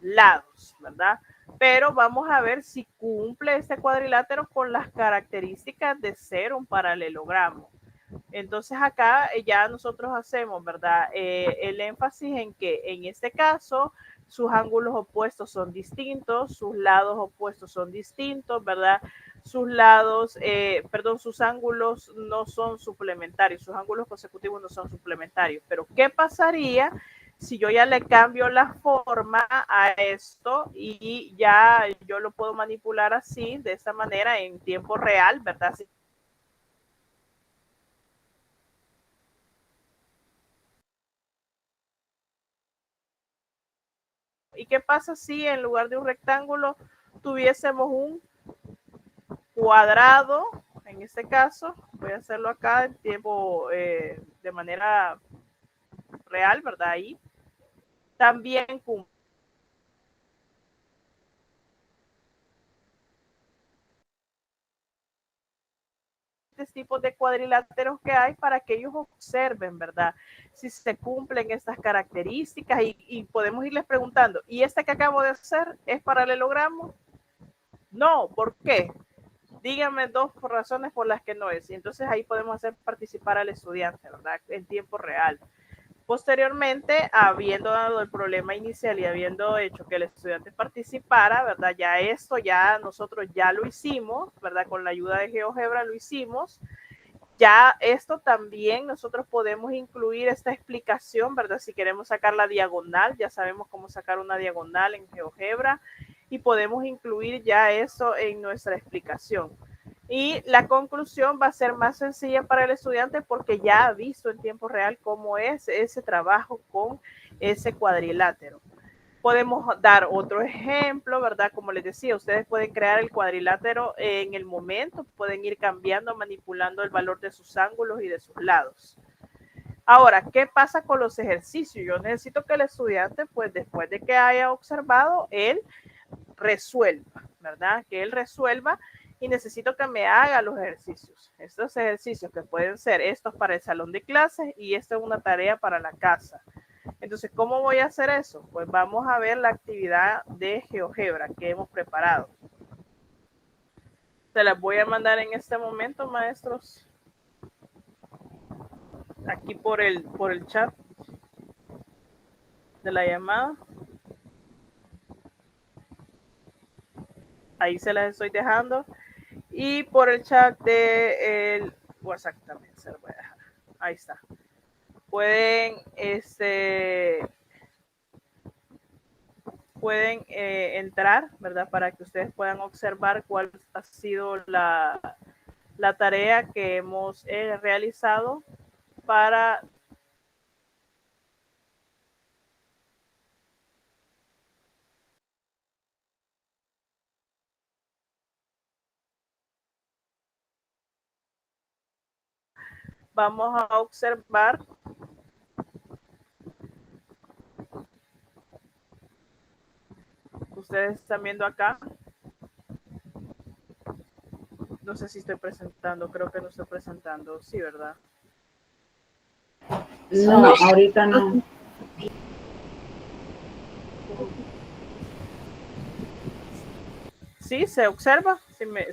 A: lados, ¿verdad? Pero vamos a ver si cumple este cuadrilátero con las características de ser un paralelogramo. Entonces acá ya nosotros hacemos, ¿verdad? El énfasis en que en este caso sus ángulos opuestos son distintos, sus lados opuestos son distintos, ¿verdad? Sus lados, sus ángulos no son suplementarios, sus ángulos consecutivos no son suplementarios. Pero ¿qué pasaría si yo ya le cambio la forma a esto y ya yo lo puedo manipular así, de esta manera, en tiempo real, ¿verdad? ¿Y qué pasa si en lugar de un rectángulo tuviésemos un cuadrado? En este caso, voy a hacerlo acá en tiempo, de manera real, ¿verdad? Ahí también cumple tipos de cuadriláteros que hay para que ellos observen, ¿verdad? Si se cumplen estas características y podemos irles preguntando, ¿y este que acabo de hacer es paralelogramo? No, ¿por qué? Díganme 2 razones por las que no es. Y entonces ahí podemos hacer participar al estudiante, ¿verdad? En tiempo real. Posteriormente, habiendo dado el problema inicial y habiendo hecho que el estudiante participara, ¿verdad? Ya esto, ya nosotros ya lo hicimos, ¿verdad? Con la ayuda de GeoGebra lo hicimos. Ya esto también nosotros podemos incluir esta explicación, ¿verdad? Si queremos sacar la diagonal, ya sabemos cómo sacar una diagonal en GeoGebra y podemos incluir ya eso en nuestra explicación. Y la conclusión va a ser más sencilla para el estudiante porque ya ha visto en tiempo real cómo es ese trabajo con ese cuadrilátero. Podemos dar otro ejemplo, ¿verdad? Como les decía, ustedes pueden crear el cuadrilátero en el momento, pueden ir cambiando, manipulando el valor de sus ángulos y de sus lados. Ahora, ¿qué pasa con los ejercicios? Yo necesito que el estudiante, pues después de que haya observado, él resuelva, ¿verdad? Que él resuelva y necesito que me haga los ejercicios. Estos ejercicios que pueden ser estos para el salón de clases y esta es una tarea para la casa. Entonces, ¿cómo voy a hacer eso? Pues vamos a ver la actividad de GeoGebra que hemos preparado. Se las voy a mandar en este momento, maestros, aquí por el chat de la llamada. Ahí se las estoy dejando. Y por el chat de el WhatsApp también se lo voy a dejar. Ahí está. Pueden, pueden entrar, ¿verdad? Para que ustedes puedan observar cuál ha sido la tarea que hemos realizado para vamos a observar Ustedes están viendo acá. No sé si estoy presentando, creo que no estoy presentando. Sí, ¿verdad?
C: No, ahorita no.
A: Sí, se observa,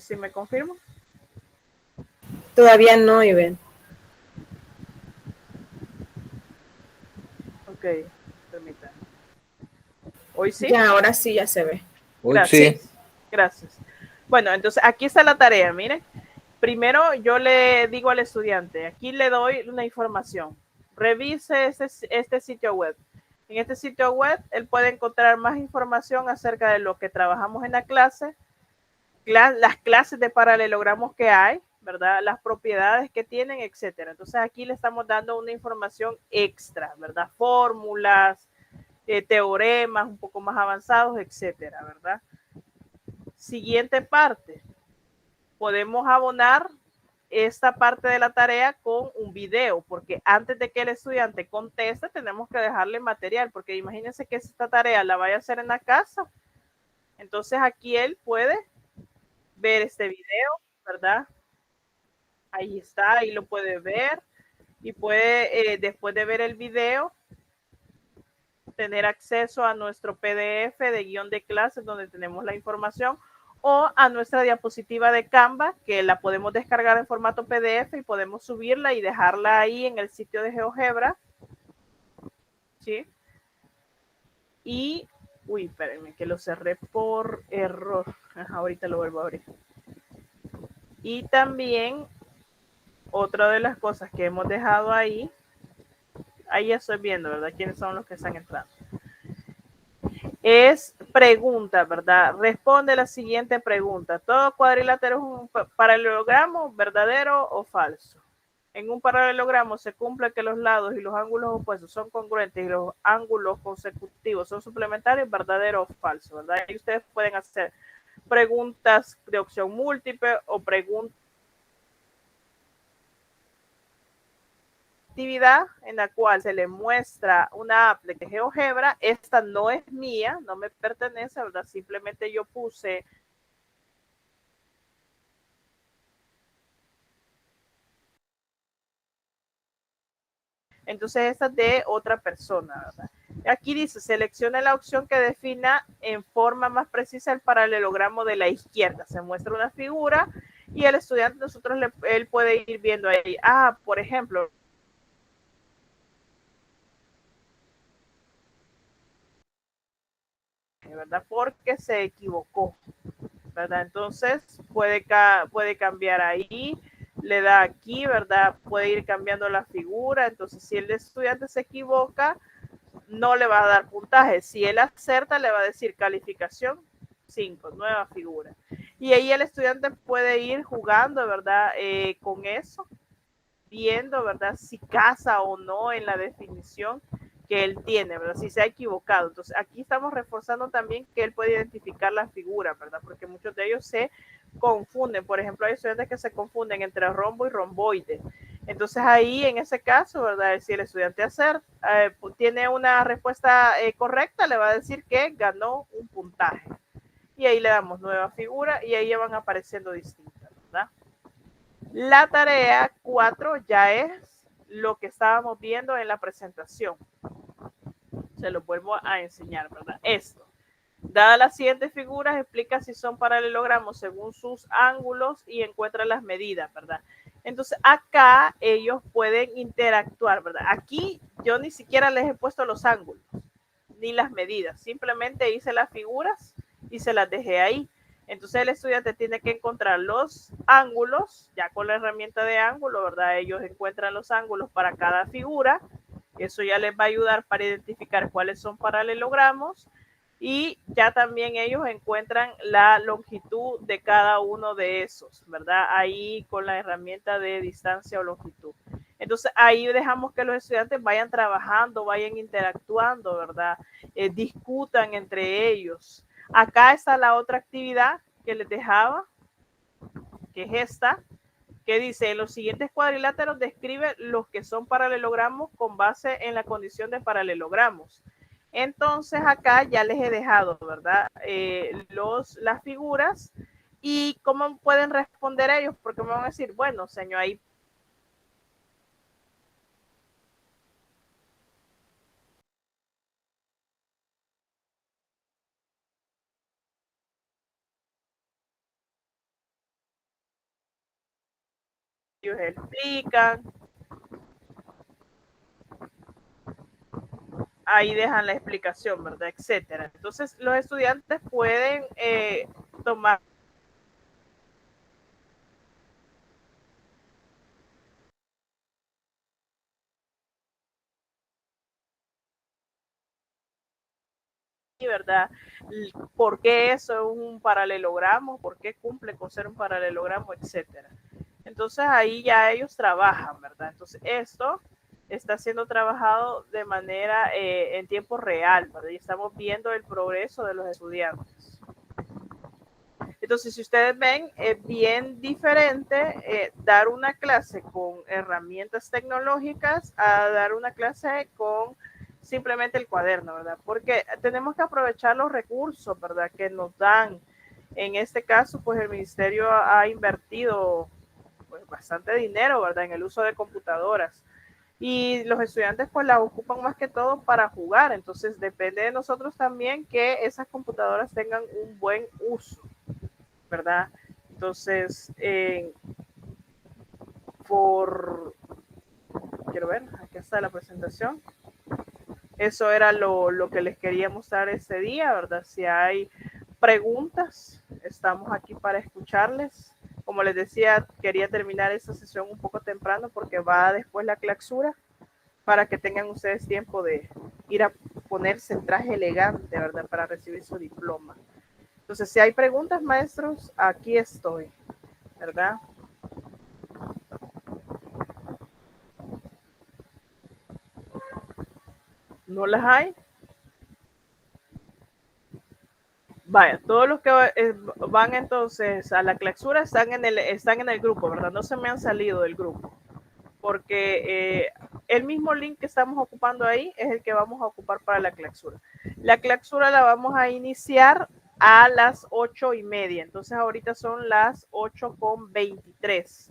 A: si me confirmo.
B: Todavía no, Ivette.
A: Ok, permítanme. Hoy sí.
B: Ya, ahora sí ya se ve.
A: Gracias.
D: Sí.
A: Gracias. Bueno, entonces aquí está la tarea, miren. Primero yo le digo al estudiante, aquí le doy una información. Revise este sitio web. En este sitio web él puede encontrar más información acerca de lo que trabajamos en la clase, las clases de paralelogramos que hay, ¿verdad? Las propiedades que tienen, etcétera. Entonces aquí le estamos dando una información extra, ¿verdad? Fórmulas, teoremas un poco más avanzados, etcétera, ¿verdad? Siguiente parte. Podemos abonar esta parte de la tarea con un video, porque antes de que el estudiante conteste, tenemos que dejarle material, porque imagínense que esta tarea la vaya a hacer en la casa. Entonces aquí él puede ver este video, ¿verdad? Ahí está, ahí lo puede ver y puede, después de ver el video, tener acceso a nuestro PDF de guión de clases donde tenemos la información o a nuestra diapositiva de Canva que la podemos descargar en formato PDF y podemos subirla y dejarla ahí en el sitio de GeoGebra. ¿Sí? Y, uy, espérenme que lo cerré por error. Ajá, ahorita lo vuelvo a abrir. Y también otra de las cosas que hemos dejado ahí ya estoy viendo, ¿verdad? ¿Quiénes son los que están entrando? Es pregunta, ¿verdad? Responde la siguiente pregunta. ¿Todo cuadrilátero es un paralelogramo, verdadero o falso? En un paralelogramo se cumple que los lados y los ángulos opuestos son congruentes y los ángulos consecutivos son suplementarios, verdadero o falso, ¿verdad? Y ustedes pueden hacer preguntas de opción múltiple o preguntas actividad en la cual se le muestra una app de GeoGebra. Esta no es mía, no me pertenece, ¿verdad? Simplemente yo puse entonces esta es de otra persona, ¿verdad? Aquí dice, seleccione la opción que defina en forma más precisa el paralelogramo de la izquierda. Se muestra una figura y el estudiante, él puede ir viendo ahí. Ah, por ejemplo, ¿verdad? Porque se equivocó, ¿verdad? Entonces puede cambiar ahí, le da aquí, ¿verdad? Puede ir cambiando la figura. Entonces, si el estudiante se equivoca, no le va a dar puntaje. Si él acerta, le va a decir calificación 5, nueva figura. Y ahí el estudiante puede ir jugando, ¿verdad? Con eso, viendo, ¿verdad? Si casa o no en la definición que él tiene, ¿verdad? Si se ha equivocado. Entonces, aquí estamos reforzando también que él puede identificar la figura, ¿verdad? Porque muchos de ellos se confunden. Por ejemplo, hay estudiantes que se confunden entre rombo y romboide. Entonces, ahí, en ese caso, ¿verdad? Si el estudiante tiene una respuesta correcta, le va a decir que ganó un puntaje. Y ahí le damos nueva figura y ahí ya van apareciendo distintas, ¿verdad? La tarea 4 ya es lo que estábamos viendo en la presentación. Se lo vuelvo a enseñar, ¿verdad? Esto. Dadas las siguientes figuras, explica si son paralelogramos según sus ángulos y encuentra las medidas, ¿verdad? Entonces, acá ellos pueden interactuar, ¿verdad? Aquí yo ni siquiera les he puesto los ángulos ni las medidas. Simplemente hice las figuras y se las dejé ahí. Entonces el estudiante tiene que encontrar los ángulos, ya con la herramienta de ángulo, ¿verdad? Ellos encuentran los ángulos para cada figura. Eso ya les va a ayudar para identificar cuáles son paralelogramos y ya también ellos encuentran la longitud de cada uno de esos, ¿verdad? Ahí con la herramienta de distancia o longitud. Entonces ahí dejamos que los estudiantes vayan trabajando, vayan interactuando, ¿verdad? Discutan entre ellos. Acá está la otra actividad que les dejaba, que es esta, que dice, en los siguientes cuadriláteros describe los que son paralelogramos con base en la condición de paralelogramos. Entonces acá ya les he dejado, ¿verdad? Las figuras y cómo pueden responder ellos, porque me van a decir, bueno, señor, ahí ellos explican, ahí dejan la explicación, ¿verdad? Etcétera. Entonces los estudiantes pueden tomar ¿verdad? ¿Por qué eso es un paralelogramo? ¿Por qué cumple con ser un paralelogramo? Etcétera. Entonces ahí ya ellos trabajan, ¿verdad? Entonces esto está siendo trabajado de manera en tiempo real, ¿verdad? Y estamos viendo el progreso de los estudiantes. Entonces, si ustedes ven, es bien diferente dar una clase con herramientas tecnológicas a dar una clase con simplemente el cuaderno, ¿verdad? Porque tenemos que aprovechar los recursos, ¿verdad? Que nos dan. En este caso, pues el ministerio ha invertido pues, bastante dinero, ¿verdad? En el uso de computadoras. Y los estudiantes pues la ocupan más que todo para jugar. Entonces, depende de nosotros también que esas computadoras tengan un buen uso, ¿verdad? Entonces, por, quiero ver, aquí está la presentación. Eso era lo que les quería mostrar este día, ¿verdad? Si hay preguntas, estamos aquí para escucharles. Como les decía, quería terminar esta sesión un poco temprano porque va después la clausura para que tengan ustedes tiempo de ir a ponerse el traje elegante, ¿verdad? Para recibir su diploma. Entonces, si hay preguntas, maestros, aquí estoy, ¿verdad? ¿No las hay? Vaya, todos los que van entonces a la clausura están en el grupo, ¿verdad? No se me han salido del grupo, porque el mismo link que estamos ocupando ahí es el que vamos a ocupar para la clausura. La clausura la vamos a iniciar a las 8:30, entonces ahorita son las 8:23.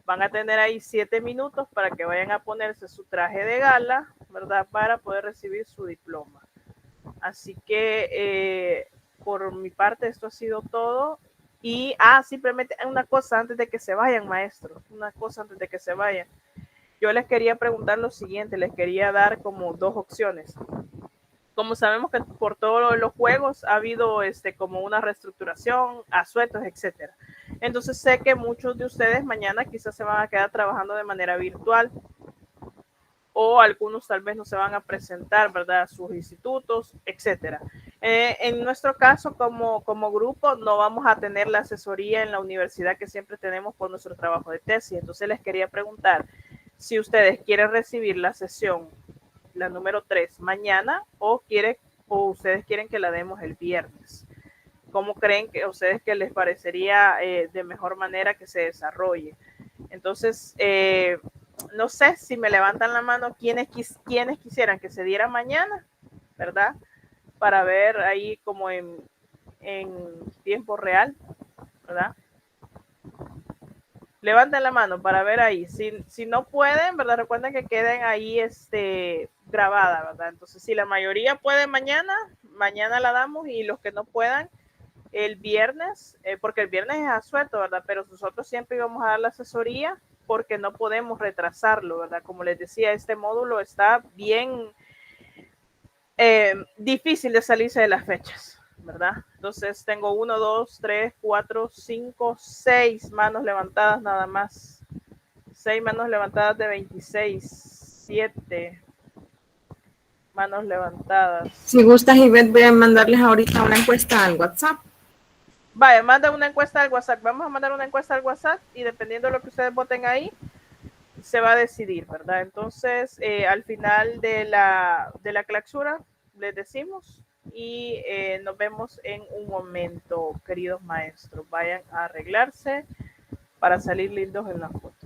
A: Van a tener ahí 7 minutos para que vayan a ponerse su traje de gala, ¿verdad? Para poder recibir su diploma. Así que por mi parte esto ha sido todo. Y, simplemente una cosa antes de que se vayan, maestros, una cosa antes de que se vayan. Yo les quería preguntar lo siguiente, les quería dar como dos opciones. Como sabemos que por todos los juegos ha habido como una reestructuración, asuetos, etcétera. Entonces sé que muchos de ustedes mañana quizás se van a quedar trabajando de manera virtual o algunos tal vez no se van a presentar, ¿verdad? A sus institutos, etcétera. En nuestro caso, como grupo, no vamos a tener la asesoría en la universidad que siempre tenemos por nuestro trabajo de tesis. Entonces les quería preguntar si ustedes quieren recibir la sesión, la número 3, mañana o ustedes quieren que la demos el viernes. ¿Cómo creen que ustedes que les parecería de mejor manera que se desarrolle? Entonces, no sé si me levantan la mano quienes quisieran que se diera mañana, ¿verdad? Para ver ahí como en tiempo real, ¿verdad? Levanten la mano para ver ahí. Si no pueden, ¿verdad? Recuerden que queden ahí grabada, ¿verdad? Entonces, si la mayoría puede mañana, mañana la damos y los que no puedan, el viernes, porque el viernes es asueto, ¿verdad? Pero nosotros siempre íbamos a dar la asesoría porque no podemos retrasarlo, ¿verdad? Como les decía, este módulo está bien difícil de salirse de las fechas, ¿verdad? Entonces tengo 1, 2, 3, 4, 5, 6 manos levantadas nada más. 6 manos levantadas de 26, 7 manos levantadas.
B: Si gustas, Ivette, voy a mandarles ahorita una encuesta al WhatsApp.
A: Vaya, manda una encuesta al WhatsApp. Vamos a mandar una encuesta al WhatsApp y dependiendo de lo que ustedes voten ahí, se va a decidir, ¿verdad? Entonces, al final de la clausura, les decimos y nos vemos en un momento, queridos maestros. Vayan a arreglarse para salir lindos en la foto.